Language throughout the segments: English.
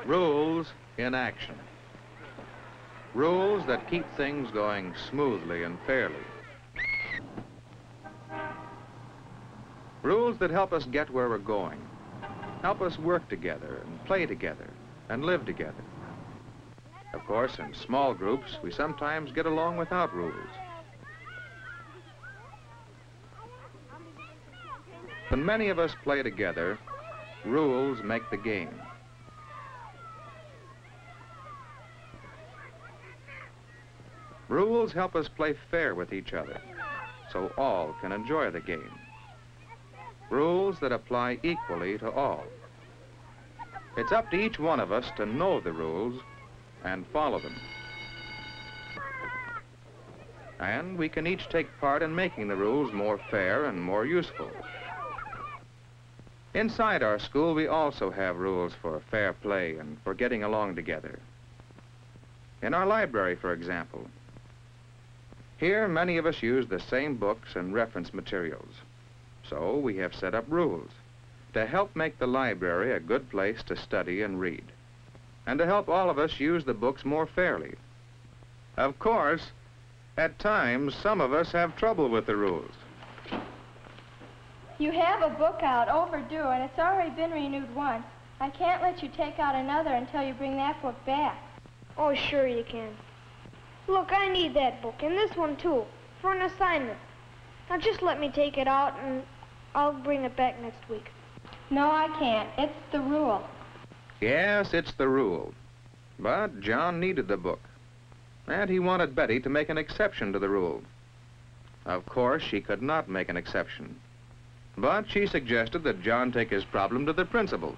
Rules in action. Rules that keep things going smoothly and fairly. Rules that help us get where we're going, help us work together and play together and live together. Of course, in small groups, we sometimes get along without rules. When many of us play together, rules make the game. Rules help us play fair with each other, so all can enjoy the game. Rules that apply equally to all. It's up to each one of us to know the rules and follow them. And we can each take part in making the rules more fair and more useful. Inside our school, we also have rules for fair play and for getting along together. In our library, for example, here many of us use the same books and reference materials. So we have set up rules to help make the library a good place to study and read, and to help all of us use the books more fairly. Of course, at times, some of us have trouble with the rules. You have a book out, overdue, and it's already been renewed once. I can't let you take out another until you bring that book back. Oh, sure you can. Look, I need that book, and this one too, for an assignment. Now just let me take it out, and I'll bring it back next week. No, I can't. It's the rule. Yes, it's the rule. But John needed the book, and he wanted Betty to make an exception to the rule. Of course, she could not make an exception, but she suggested that John take his problem to the principal.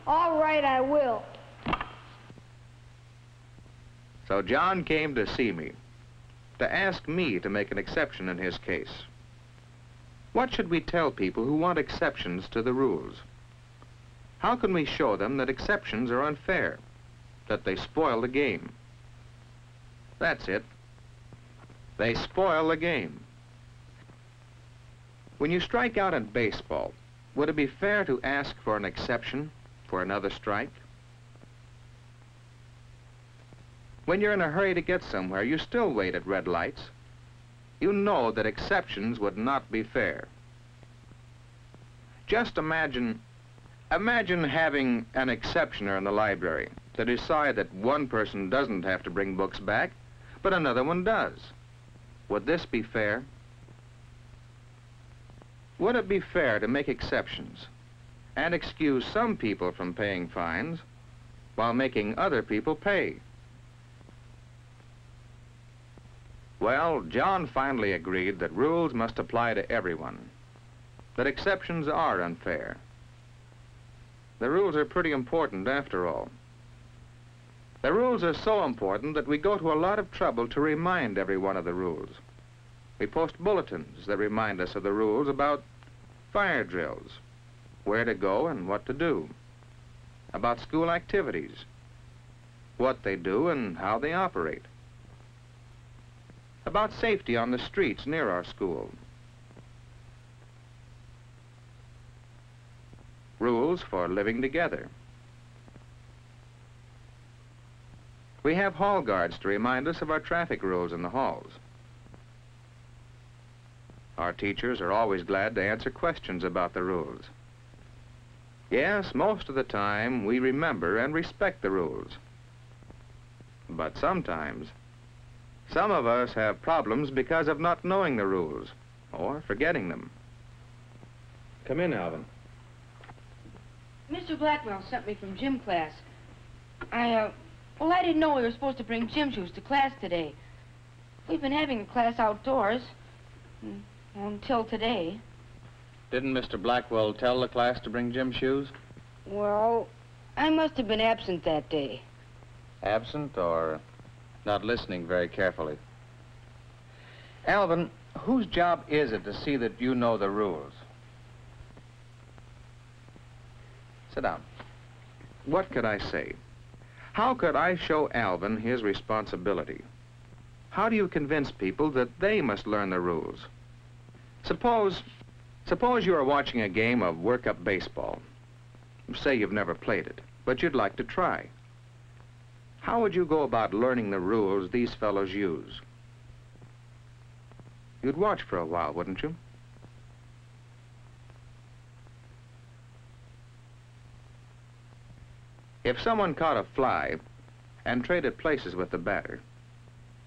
All right, I will. So John came to see me, to ask me to make an exception in his case. What should we tell people who want exceptions to the rules? How can we show them that exceptions are unfair, that they spoil the game? That's it. They spoil the game. When you strike out in baseball, would it be fair to ask for an exception for another strike? When you're in a hurry to get somewhere, you still wait at red lights. You know that exceptions would not be fair. Just imagine having an exceptioner in the library to decide that one person doesn't have to bring books back, but another one does. Would this be fair? Would it be fair to make exceptions and excuse some people from paying fines while making other people pay? Well, John finally agreed that rules must apply to everyone, that exceptions are unfair. The rules are pretty important after all. The rules are so important that we go to a lot of trouble to remind everyone of the rules. We post bulletins that remind us of the rules about fire drills, where to go and what to do, about school activities, what they do and how they operate, about safety on the streets near our school, rules for living together. We have hall guards to remind us of our traffic rules in the halls. Our teachers are always glad to answer questions about the rules. Yes, most of the time we remember and respect the rules. But sometimes, some of us have problems because of not knowing the rules or forgetting them. Come in, Alvin. Mr. Blackwell sent me from gym class. I didn't know we were supposed to bring gym shoes to class today. We've been having a class outdoors until today. Didn't Mr. Blackwell tell the class to bring gym shoes? Well, I must have been absent that day. Absent or not listening very carefully? Alvin, whose job is it to see that you know the rules? Sit down. What could I say? How could I show Alvin his responsibility? How do you convince people that they must learn the rules? Suppose you are watching a game of work-up baseball. Say you've never played it. but you'd like to try. How would you go about learning the rules these fellows use? You'd watch for a while, wouldn't you? If someone caught a fly and traded places with the batter,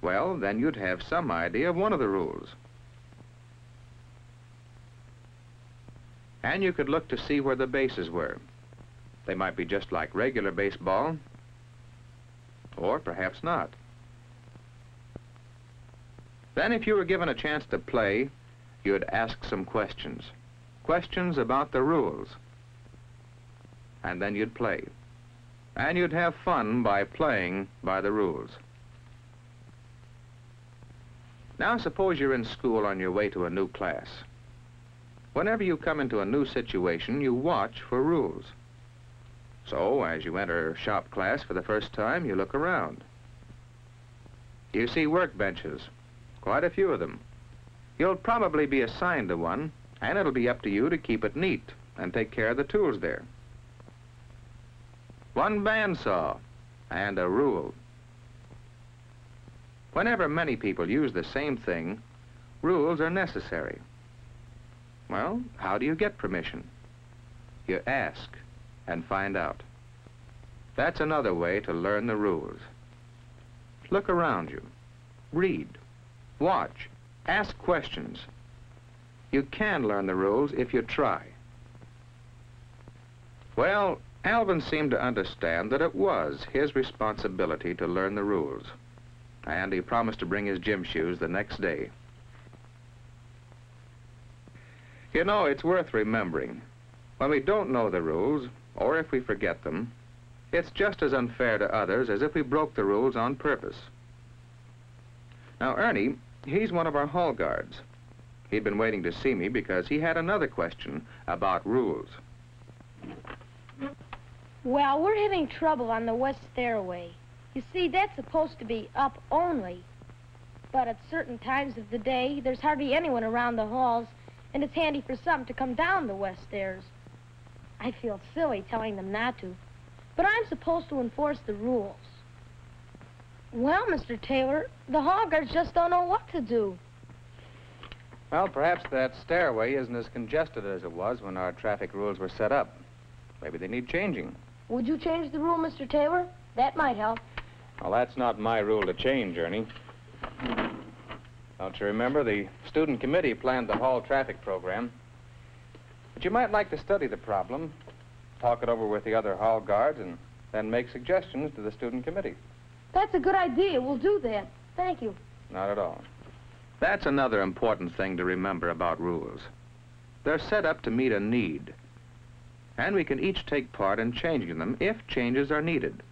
well, then you'd have some idea of one of the rules. And you could look to see where the bases were. They might be just like regular baseball, or perhaps not. Then if you were given a chance to play, you'd ask some questions. Questions about the rules. And then you'd play. And you'd have fun by playing by the rules. Now suppose you're in school on your way to a new class. Whenever you come into a new situation, you watch for rules. So, as you enter shop class for the first time, you look around. You see workbenches, quite a few of them. You'll probably be assigned to one, and it'll be up to you to keep it neat and take care of the tools there. One bandsaw and a rule. Whenever many people use the same thing, rules are necessary. Well, how do you get permission? You ask and find out. That's another way to learn the rules. Look around you. Read. Watch. Ask questions. You can learn the rules if you try. Well, Alvin seemed to understand that it was his responsibility to learn the rules, and he promised to bring his gym shoes the next day. You know, it's worth remembering. When we don't know the rules, or if we forget them, it's just as unfair to others as if we broke the rules on purpose. Now, Ernie, he's one of our hall guards. He'd been waiting to see me because he had another question about rules. Well, we're having trouble on the west stairway. You see, that's supposed to be up only. But at certain times of the day, there's hardly anyone around the halls, and it's handy for some to come down the west stairs. I feel silly telling them not to, but I'm supposed to enforce the rules. Well, Mr. Taylor, the hall guards just don't know what to do. Well, perhaps that stairway isn't as congested as it was when our traffic rules were set up. Maybe they need changing. Would you change the rule, Mr. Taylor? That might help. Well, that's not my rule to change, Ernie. Don't you remember, the student committee planned the hall traffic program? But you might like to study the problem, talk it over with the other hall guards, and then make suggestions to the student committee. That's a good idea. We'll do that. Thank you. Not at all. That's another important thing to remember about rules. They're set up to meet a need, and we can each take part in changing them if changes are needed.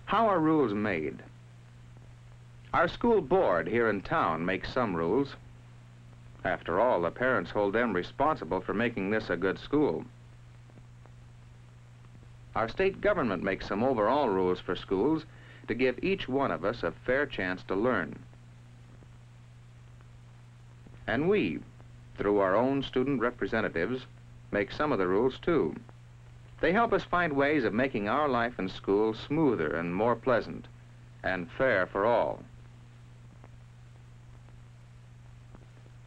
How are rules made? Our school board here in town makes some rules. After all, the parents hold them responsible for making this a good school. Our state government makes some overall rules for schools to give each one of us a fair chance to learn. And we, through our own student representatives, make some of the rules too. They help us find ways of making our life in school smoother and more pleasant and fair for all.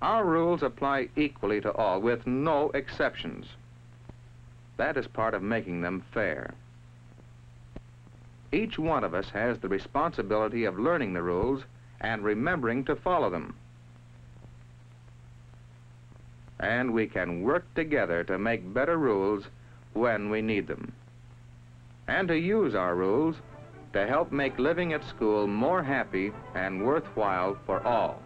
Our rules apply equally to all, with no exceptions. That is part of making them fair. Each one of us has the responsibility of learning the rules and remembering to follow them. And we can work together to make better rules when we need them, and to use our rules to help make living at school more happy and worthwhile for all.